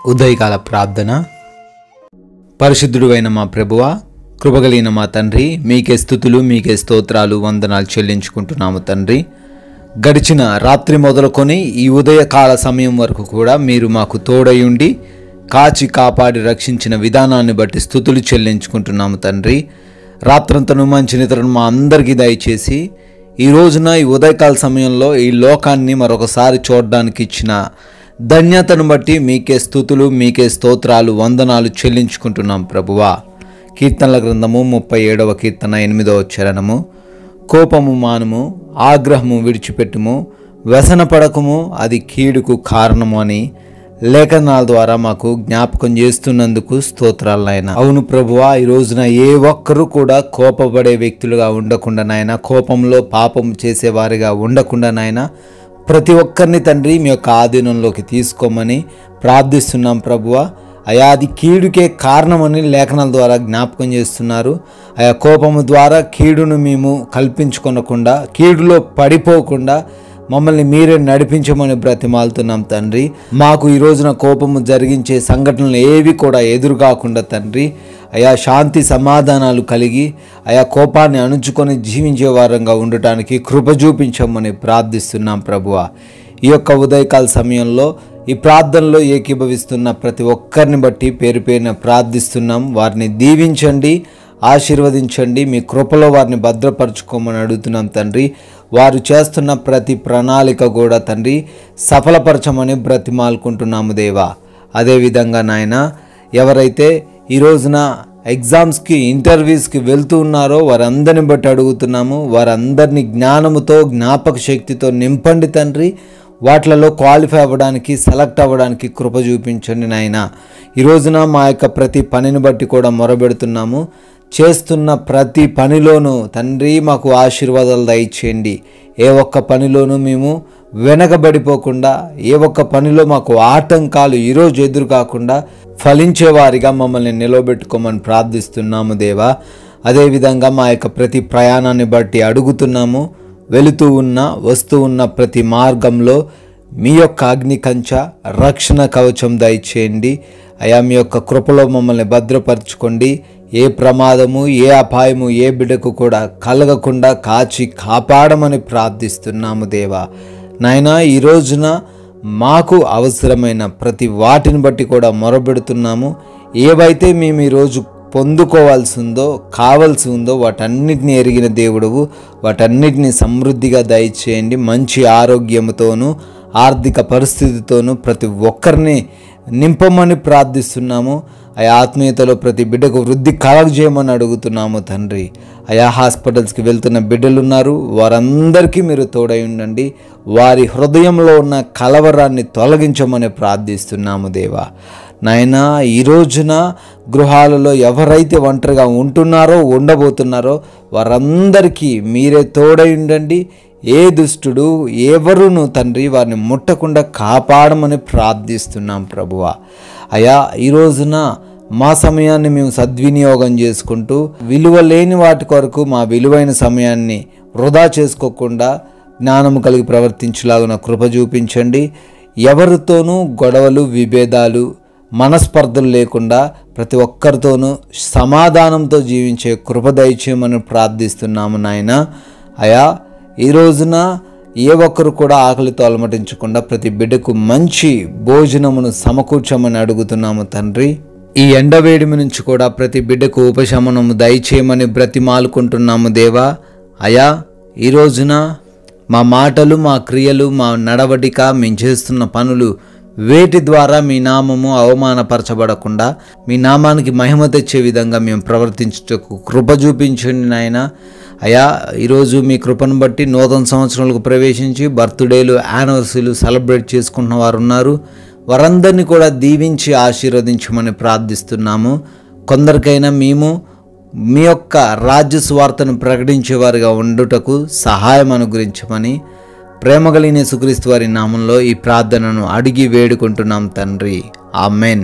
ఉదయకాల ప్రార్థన. పరిశుద్ధుడైన మా ప్రభువా, కృపగలిగిన మా తండ్రి, మీకే స్తుతులు, మీకే స్తోత్రాలు, వందనాలు చెల్లించుకుంటున్నాము తండ్రి. గడిచిన రాత్రి మొదలుకొని ఈ ఉదయకాల సమయం వరకు కూడా మీరు మాకు తోడయుండి కాచి కాపాడి రక్షించిన విధానాన్ని బట్టి స్తుతులు చెల్లించుకుంటున్నాము తండ్రి. రాత్రంతను మంచి నిద్రను మా అందరికీ దయచేసి ఈ రోజున ఈ ఉదయకాల సమయంలో ఈ లోకాన్ని మరొకసారి చూడడానికి ఇచ్చిన ధన్యతను బట్టి మీకే స్తుతులు, మీకే స్తోత్రాలు, వందనాలు చెల్లించుకుంటున్నాం ప్రభువా. కీర్తనల గ్రంథము 37వ కీర్తన 8వ చరణము. కోపము మానుము, ఆగ్రహము విడిచిపెట్టుము, వ్యసన పడకము, అది కీడుకు కారణము అని లేఖనాల ద్వారా మాకు జ్ఞాపకం చేస్తున్నందుకు స్తోత్రాలు నాయన. అవును ప్రభువా, ఈ రోజున ఏ ఒక్కరూ కూడా కోపపడే వ్యక్తులుగా ఉండకుండా నాయన, కోపంలో పాపం చేసేవారిగా ఉండకుండా నాయన, ప్రతి ఒక్కరిని తండ్రి మీ యొక్క ఆధీనంలోకి తీసుకోమని ప్రార్థిస్తున్నాం ప్రభువా. అయా అది కీడుకే కారణమని లేఖనాల ద్వారా జ్ఞాపకం చేస్తున్నారు. ఆయా కోపము ద్వారా కీడును మేము కల్పించుకొనకుండా, కీడులో పడిపోకుండా మమ్మల్ని మీరే నడిపించమని బ్రతిమాలుతున్నాం తండ్రి. మాకు ఈ రోజున కోపము జరిగించే సంఘటనలు ఏవి కూడా ఎదురుకాకుండా తండ్రి, అయా శాంతి సమాధానాలు కలిగి ఆయా కోపాన్ని అణుచుకొని జీవించే వారంగా ఉండటానికి కృప చూపించమని ప్రార్థిస్తున్నాం ప్రభువా. ఈ యొక్క ఉదయకాల సమయంలో ఈ ప్రార్థనలో ఏకీభవిస్తున్న ప్రతి ఒక్కరిని బట్టి పేరు పేరున ప్రార్థిస్తున్నాం. వారిని దీవించండి, ఆశీర్వదించండి, మీ కృపలో వారిని భద్రపరచుకోమని అడుగుతున్నాం తండ్రి. వారు చేస్తున్న ప్రతి ప్రణాళిక కూడా తండ్రి సఫలపరచమని బ్రతిమాలుకుంటున్నాము దేవా. అదేవిధంగా నాయన, ఎవరైతే ఈ రోజున ఎగ్జామ్స్కి, ఇంటర్వ్యూస్కి వెళ్తూ ఉన్నారో వారందరిని బట్టి అడుగుతున్నాము. వారందరినీ జ్ఞానముతో, జ్ఞాపక శక్తితో నింపండి తండ్రి. వాటిలలో క్వాలిఫై అవ్వడానికి, సెలెక్ట్ అవ్వడానికి కృప చూపించండి నాయన. ఈ రోజున మా యొక్క ప్రతి పనిని బట్టి కూడా మొరబెడుతున్నాము. చేస్తున్న ప్రతి పనిలోనూ తండ్రి మాకు ఆశీర్వాదాలు దయచేయండి. ఏ ఒక్క పనిలోనూ మేము వెనకబడిపోకుండా, ఏ ఒక్క పనిలో మాకు ఆటంకాలు ఈరోజు ఎదురు కాకుండా ఫలించేవారిగా మమ్మల్ని నిలవబెట్టుకోమని ప్రార్థిస్తున్నాము దేవా. అదేవిధంగా మా యొక్క ప్రతి ప్రయాణాన్ని బట్టి అడుగుతున్నాము. వెళుతూ ఉన్న, వస్తూ ఉన్న ప్రతి మార్గంలో మీ యొక్క అగ్ని కంచ, రక్షణ కవచం దయచేయండి. అయా మీ యొక్క కృపలో మమ్మల్ని భద్రపరచుకోండి. ఏ ప్రమాదము, ఏ అపాయము ఏ బిడ్డకు కూడా కలగకుండా కాచి కాపాడమని ప్రార్థిస్తున్నాము దేవా. నాయనా, ఈ రోజున మాకు అవసరమైన ప్రతి వాటిని బట్టి కూడా మొరబెడుతున్నాము. ఏవైతే మేము ఈరోజు పొందుకోవాల్సి ఉందో, కావాల్సి ఉందో వాటన్నిటిని ఎరిగిన దేవుడువు. వాటన్నిటిని సమృద్ధిగా దయచేయండి. మంచి ఆరోగ్యముతోనూ, ఆర్థిక పరిస్థితితోనూ ప్రతి ఒక్కరిని నింపమని ప్రార్థిస్తున్నాము. అయా ఆత్మీయతలో ప్రతి బిడ్డకు వృద్ధి కలగజేయమని అడుగుతున్నాము తండ్రి. అయా హాస్పిటల్స్కి వెళ్తున్న బిడ్డలు ఉన్నారు, వారందరికీ మీరు తోడై ఉండండి. వారి హృదయంలో ఉన్న కలవరాన్ని తొలగించమని ప్రార్థిస్తున్నాము దేవా. నాయనా, ఈ రోజున గృహాలలో ఎవరైతే ఒంటరిగా ఉంటున్నారో, ఉండబోతున్నారో వారందరికీ మీరే తోడై ఉండండి. ఏ దుష్టుడు ఎవరును తండ్రి వారిని ముట్టకుండా కాపాడమని ప్రార్థిస్తున్నాం ప్రభువా. అయా ఈ రోజున మా సమయాన్ని మేము సద్వినియోగం చేసుకుంటూ విలువ లేని వాటి కొరకు మా విలువైన సమయాన్ని వృధా చేసుకోకుండా జ్ఞానము కలిగి ప్రవర్తించేలాగున కృప చూపించండి. ఎవరితోనూ గొడవలు, విభేదాలు, మనస్పర్ధలు లేకుండా ప్రతి ఒక్కరితోనూ సమాధానంతో జీవించే కృప దయచేయమని ప్రార్థిస్తున్నాము నాయన. అయా ఈ రోజున ఏ ఒక్కరు కూడా ఆకలితో అలమటించకుండా ప్రతి బిడ్డకు మంచి భోజనమును సమకూర్చమని అడుగుతున్నాము తండ్రి. ఈ ఎండవేడిమి నుంచి కూడా ప్రతి బిడ్డకు ఉపశమనము దయచేయమని బ్రతిమాలుకుంటున్నాము దేవా. అయా ఈ రోజున మా మాటలు, మా క్రియలు, మా నడవడిక, మేము చేస్తున్న పనులు వేటి ద్వారా మీ నామము అవమానపరచబడకుండా మీ నామానికి మహిమ తెచ్చే విధంగా మేము ప్రవర్తించుటకు కృప చూపించండి నాయన. అయా ఈరోజు మీ కృపను బట్టి నూతన సంవత్సరాలకు ప్రవేశించి బర్త్డేలు, యానివర్సరీలు సెలబ్రేట్ చేసుకుంటున్న వారు ఉన్నారు. వారందరినీ కూడా దీవించి ఆశీర్వదించమని ప్రార్థిస్తున్నాము. కొందరికైనా మేము మీ యొక్క రాజ్య సువార్తను ప్రకటించేవారిగా ఉండుటకు సహాయం అనుగ్రహించమని ప్రేమ కలిగిన యేసుక్రీస్తు వారి నామంలో ఈ ప్రార్థనను అడిగి వేడుకుంటున్నాం తండ్రి. ఆమెన్.